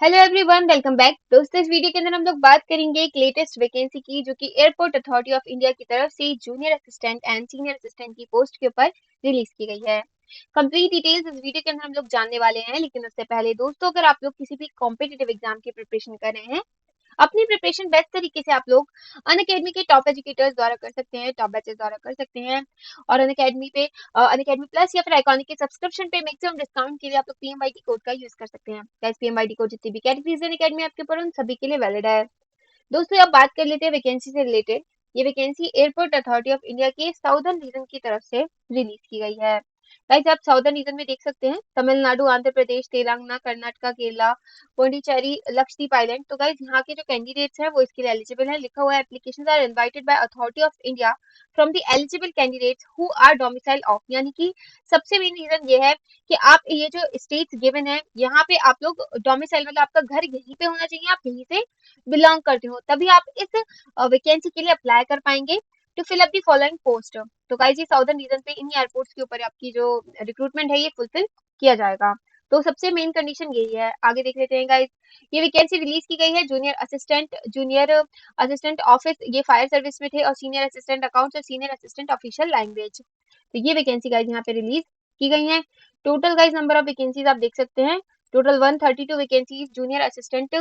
Hello everyone, welcome back. दोस्तों, इस video के अंदर हम लोग बात करेंगे एक लेटेस्ट वैकेंसी की, जो कि एयरपोर्ट अथॉरिटी ऑफ इंडिया की तरफ से junior assistant and senior assistant की पोस्ट के ऊपर रिलीज की गई है। कंप्लीट डिटेल्स इस वीडियो के अंदर हम लोग जानने वाले हैं, लेकिन उससे पहले दोस्तों, अगर आप लोग किसी भी कॉम्पिटिटिव एग्जाम की प्रिपरेशन कर रहे हैं, अपनी प्रिपरेशन बेस्ट तरीके से आप लोग अनअकैडमी के टॉप एजुकेटर्स द्वारा कर सकते हैं, टॉप बैचेस द्वारा कर सकते हैं। और अनअकैडमी प्लस या फिर आइकॉनिक के सब्सक्रिप्शन पे मैक्सिमम डिस्काउंट के लिए आप लोग पीएमवाईटी कोड का यूज कर सकते हैं। गाइस, पीएमवाईटी कोड जितनी भी कैटेगरीज अनअकैडमी आपके ऊपर उन सभी के लिए वैलिड है। दोस्तों, अब बात कर लेते हैं वैकेंसी से रिलेटेड। ये vacancy airport authority of India के साउदर्न रीजन की तरफ से रिलीज की गई है। गाइस, आप साउदर्न रीजन में देख सकते हैं तमिलनाडु, आंध्र प्रदेश, तेलंगाना, कर्नाटका, केरला, पोंडिचेरी, लक्षद्वीप आइलैंड। तो गाइस, यहाँ के जो कैंडिडेट्स हैं वो इसके लिए एलिजिबल है। लिखा हुआ है applications are invited by authority of India from the eligible candidates who are domicile of, यानी कि सबसे मेन रीजन ये है कि आप ये जो स्टेट्स गिवन है यहाँ पे आप लोग डोमिसाइल, मतलब आपका घर यहीं पे होना चाहिए, आप यहीं से बिलोंग करते हो, तभी आप इस वैकेंसी के लिए अप्लाई कर पाएंगे to fill up the following post. तो गाइस, ये साउदर्न रीजन पे इन एयरपोर्ट्स के ऊपर आपकी जो रिक्रूटमेंट है ये फुलफिल किया जाएगा। तो सबसे मेन कंडीशन यही है। आगे देख लेते हैं गाइस। ये वैकेंसी रिलीज की गई है जूनियर असिस्टेंट ऑफिस, ये फायर सर्विस में थे, और सीनियर असिस्टेंट अकाउंट्स और सीनियर असिस्टेंट ऑफिशियल लैंग्वेज। तो ये वैकेंसी गाइस यहाँ पे रिलीज की गई है। Total guys number of vacancies आप देख सकते हैं, total 132 vacancies junior assistant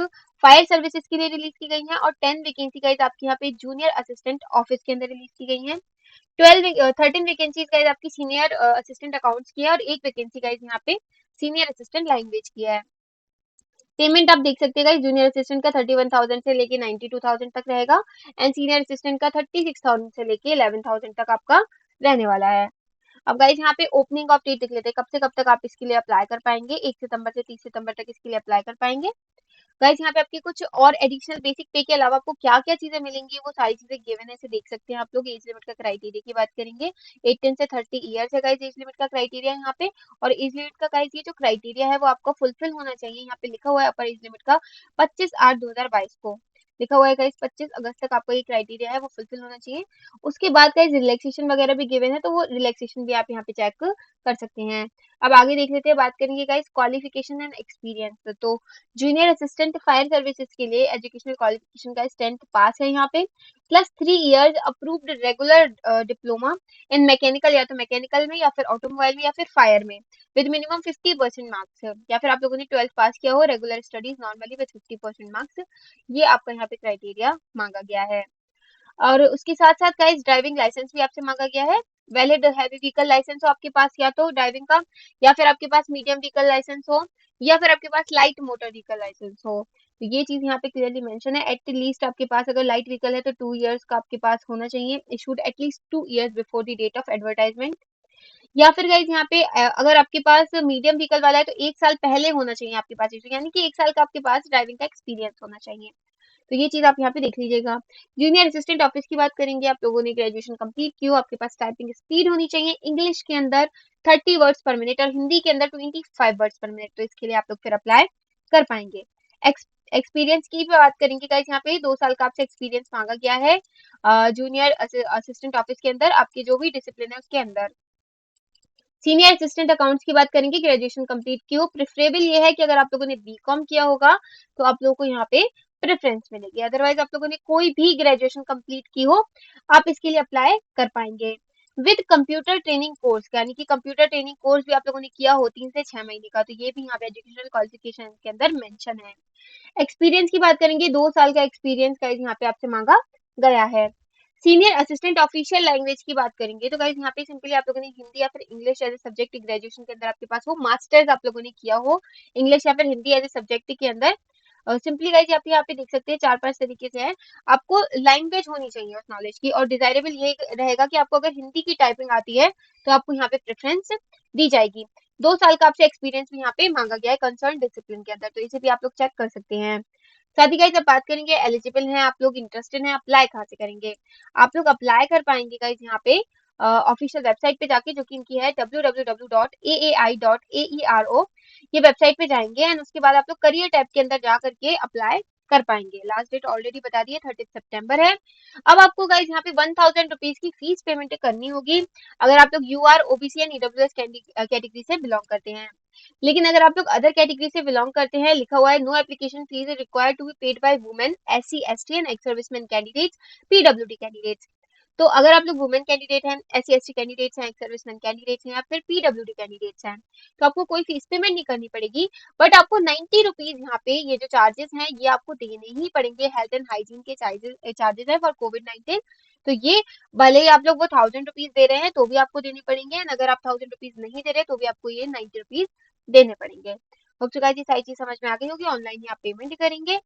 fire services के लिए रिलीज की गई हैं, और 10 वैकेंसी गाइस आपके यहाँ पे जूनियर असिस्टेंट ऑफिस के अंदर रिलीज की गई हैं। 13 वैकेंसीज गाइस आपकी सीनियर असिस्टेंट अकाउंट्स की है, और एक वैकेंसी गाइस यहाँ पे सीनियर असिस्टेंट लैंग्वेज की है। पेमेंट आप देख सकते हैं गाइस, जूनियर असिस्टेंट का 31,000 से लेके 92,000 तक रहेगा, एंड सीनियर असिस्टेंट का 36,000 से लेके 11,000 तक आपका रहने वाला है। अब गाइस, यहाँ पे ओपनिंग ऑफ डेट देख लेते हैं, कब से कब तक आप इसके लिए अप्लाई कर पाएंगे। 1 सितंबर से 30 सितंबर तक इसके लिए अप्लाई कर पाएंगे। गाइस, यहाँ पे आपकी कुछ और एडिशनल बेसिक पे के अलावा आपको क्या क्या चीजें मिलेंगी, वो सारी चीजें गिवन है, इसे देख सकते हैं आप लोग। एज लिमिट का क्राइटेरिया की बात करेंगे, 18 से 30 ईयर्स है गाइस एज लिमिट का क्राइटेरिया यहाँ पे। और एज लिमिट का गाइस ये जो क्राइटेरिया है वो आपका फुलफिल होना चाहिए। यहाँ पे लिखा हुआ है अपर एज लिमिट का 25/8/2022 को लिखा हुआ है गाइस, 25 अगस्त तक आपका ये क्राइटेरिया है वो फुलफिल होना चाहिए। उसके बाद गाइस रिलैक्सेशन वगैरह भी गिवन है, तो वो रिलैक्सेशन भी आप यहाँ पे चेक कर सकते हैं। अब आगे देख लेते हैं, बात करेंगे गाइस क्वालिफिकेशन एंड एक्सपीरियंस। तो जूनियर असिस्टेंट फायर सर्विसेज के लिए एजुकेशनल क्वालिफिकेशन का 10th पास है यहाँ पे, plus 3 years approved regular diploma in mechanical, या तो मैकेनिकल में या फिर ऑटोमोबाइल में या फिर फायर में, विद मिनिमम 50% मार्क्स है। या फिर आप लोगों ने 12th पास किया हो regular studies normally with 50% marks, ये आपका यहाँ पे क्राइटेरिया मांगा गया है। और उसके साथ साथ गाइस ड्राइविंग लाइसेंस भी आपसे मांगा गया है। वैलिड हैवी व्हीकल लाइसेंस हो आपके पास, या तो ड्राइविंग का, या फिर आपके पास मीडियम व्हीकल लाइसेंस हो, या फिर आपके पास लाइट मोटर व्हीकल लाइसेंस हो। तो ये चीज यहाँ पे क्लियरली मेंशन है। एट लीस्ट आपके पास अगर लाइट व्हीकल है तो 2 इयर्स का आपके पास होना चाहिए, issued at least 2 years before the date of advertisement. या फिर गाइज यहाँ पे अगर आपके पास मीडियम व्हीकल वाला है तो 1 साल पहले होना चाहिए आपके पास issue, यानी कि 1 साल का आपके पास ड्राइविंग का एक्सपीरियंस होना चाहिए। तो ये चीज आप यहाँ पे देख लीजिएगा। जूनियर असिस्टेंट ऑफिस की बात करेंगे, आप लोगों ने ग्रेजुएशन कंप्लीट की हो, आपके पास टाइपिंग स्पीड होनी चाहिए इंग्लिश के अंदर 30 वर्ड्स पर मिनट और हिंदी के अंदर 25 वर्ड्स पर मिनट। तो इसके लिए आप लोग फिर अप्लाई कर पाएंगे। एक्सपीरियंस की भी बात करेंगे गाइस, यहाँ पे 2 साल का आपसे एक्सपीरियंस मांगा गया है जूनियर असिस्टेंट ऑफिस के अंदर, आपके जो भी डिसिप्लिन है उसके अंदर। सीनियर असिस्टेंट अकाउंट्स की बात करेंगे, ग्रेजुएशन कंप्लीट की हो। प्रेफरेबल ये है कि अगर आप लोगों ने बीकॉम किया होगा तो आप लोगों को यहाँ पे प्रेफरेंस मिलेगी, अदरवाइज आप लोगों ने कोई भी ग्रेजुएशन कंप्लीट की हो आप इसके लिए अप्लाई कर पाएंगे। विद कंप्यूटर ट्रेनिंग कोर्स, यानी कि कंप्यूटर ट्रेनिंग कोर्स भी आप लोगों ने किया हो 3 से 6 महीने का, तो ये भी यहाँ पे एजुकेशनल क्वालिफिकेशन के अंदर मेंशन है। एक्सपीरियंस की बात करेंगे, 2 साल का एक्सपीरियंस का यहाँ पे आपसे मांगा गया है। सीनियर असिस्टेंट ऑफिशियल लैंग्वेज की बात करेंगे तो गाइस यहाँ पे सिंपली आप लोगों ने हिंदी या फिर English as a subject graduation के अंदर आपके पास हो, मास्टर्स आप लोगों ने किया हो इंग्लिश या फिर हिंदी एज ए सब्जेक्ट के अंदर। सिंपली गाइस आप यहाँ पे देख सकते हैं 4-5 तरीके से है। आपको लैंग्वेज होनी चाहिए उस नॉलेज की, और डिजायरेबल ये रहेगा कि आपको अगर हिंदी की टाइपिंग आती है तो आपको यहाँ पे प्रेफरेंस दी जाएगी। 2 साल का आपसे एक्सपीरियंस भी यहाँ पे मांगा गया है कंसर्न डिसिप्लिन के अंदर, तो इसे भी आप लोग चेक कर सकते हैं। साथ ही गाइस अब बात करेंगे एलिजिबल हैं आप लोग, इंटरेस्टेड हैं, अप्लाई कहाँ से करेंगे। आप लोग अप्लाई कर पाएंगे गाइस यहाँ पे ऑफिशियल वेबसाइट पे जाके, जो कि इनकी है www.aai.aero। ये वेबसाइट पे जाएंगे एंड उसके बाद आप लोग करियर टैब के अंदर जा करके अप्लाई कर पाएंगे। लास्ट डेट ऑलरेडी बता दी है, 30 सितंबर है। अब आपको गाइज यहाँ पे 1000 रुपीज की फीस पेमेंट करनी होगी अगर आप लोग UR, OBC and EWS category से बिलोंग करते हैं। लेकिन अगर आप लोग अदर कैटेगरी से बिलोंग करते हैं, लिखा हुआ है no application fee required to be paid by women, SC, ST and ex serviceman candidates, PWD candidates. तो अगर आप लोग वुमेन कैंडिडेट हैं, एससी एसटी कैंडिडेट्स हैं, एक्स सर्विसमैन कैंडिडेट्स हैं या फिर पीडब्ल्यूडी कैंडिडेट्स हैं, तो आपको कोई फीस पेमेंट नहीं करनी पड़ेगी। बट आपको 90 रुपीज यहाँ पे ये जो चार्जेस हैं ये आपको देने ही पड़ेंगे। हेल्थ एंड हाइजीन के चार्जेस है फॉर कोविड-19। तो ये भले ही आप लोग वो 1000 रुपीज दे रहे हैं तो भी आपको देने पड़ेंगे, एंड अगर आप 1000 रुपीज नहीं दे रहे तो भी आपको ये 90 रुपीज देने पड़ेंगे। होप सो गाइस ये सारी चीज समझ में आ गई होगी। ऑनलाइन ही आप पेमेंट करेंगे।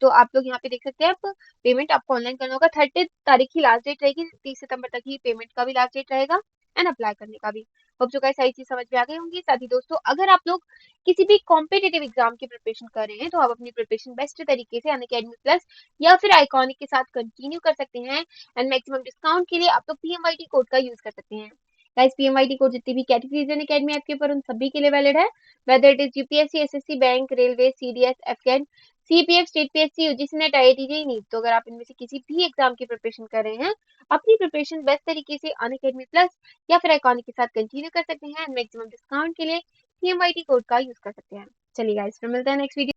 तो आप लोग यहाँ पे देख सकते हैं, आप पेमेंट आपको ऑनलाइन करना होगा। 30 तारीख की लास्ट डेट रहेगी, 30 सितंबर तक ही पेमेंट का भी लास्ट डेट रहेगा एंड अप्लाई करने का भी। होप सो गाइस सारी चीज समझ में आ गई होंगी। साथ ही दोस्तों, अगर आप लोग किसी भी कॉम्पिटेटिव एग्जाम की प्रिपरेशन कर रहे हैं तो आप अपनी प्रिपरेशन बेस्ट तरीके से अनअकैडमी प्लस या फिर आइकॉनिक के साथ कंटिन्यू कर सकते हैं। एंड मैक्सिमम डिस्काउंट के लिए आप लोग पीएमवाईटी कोड का यूज कर सकते हैं। गाइस पीएमवाईटी कोड जितनी भी कैटेगरीज अनअकैडमी ऐप के ऊपर उन सभी के लिए वैलिड है, whether it is UPSC, SSC, bank, railway, CDS, एफकेन, CPF, state PSC, UGC NET, IIT, NEET. तो अगर आप इनमें से किसी भी एग्जाम की प्रिपरेशन कर रहे हैं, अपनी प्रिपरेशन बेस्ट तरीके से अनअकैडमी प्लस या फिर आइकॉनिक के साथ कंटिन्यू कर सकते हैं। मैक्सिमम डिस्काउंट के लिए पीएमवाईटी कोड का यूज कर सकते हैं। चलिए गाइस, फिर मिलते हैं नेक्स्ट वीडियो।